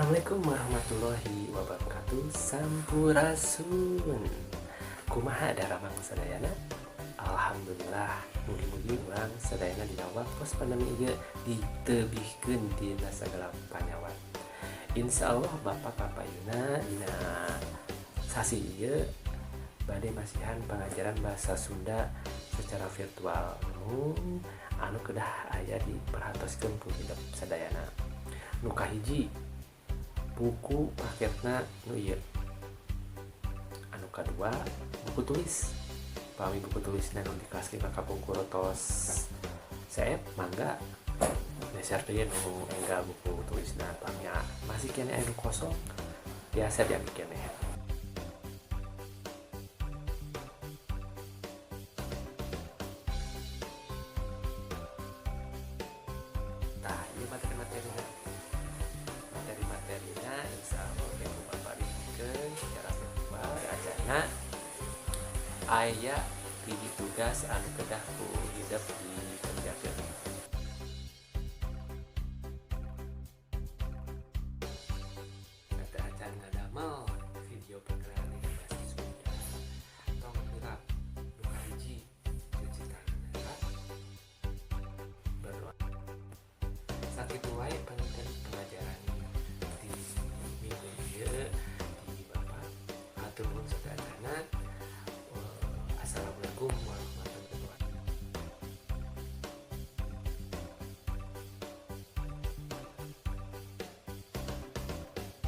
Assalamualaikum warahmatullahi wabarakatuh. Sampurasun. Kumaha daramang sadayana? Alhamdulillah. Mugi-mugi urang sadayana dina waktos pandemi ieu ditebihkeun dina sagala panyawan. Insyaallah Bapak Papayuna dina sasi ieu bade masihan pengajaran bahasa Sunda secara virtual. Anu kedah aya diperhatoskeun ku hidup sadayana. Nu kahiji buku paketna nu ieu. Anu kadua buku tulis. Pami buku tulisna nu di kelas 5 kapungkur tos CF mangga geser deui nu enggal buku tulisna pami masih kene anu kosong biasa dia bikin ya. Nah, ini materi-materinya insyaallah aku Bapak bikin secara virtual ajana aya hiji tugas anu kedah ku hidup di kerjakeun. Kata acan ngadamel video perkenalan bahasa Sunda. Tong gerak nu kahiji cuci tangan berdoa. Sakitu wae panten pengajaran di minggu ieu di Bapak hatur nuhun sadayana. Assalamualaikum warahmatullahi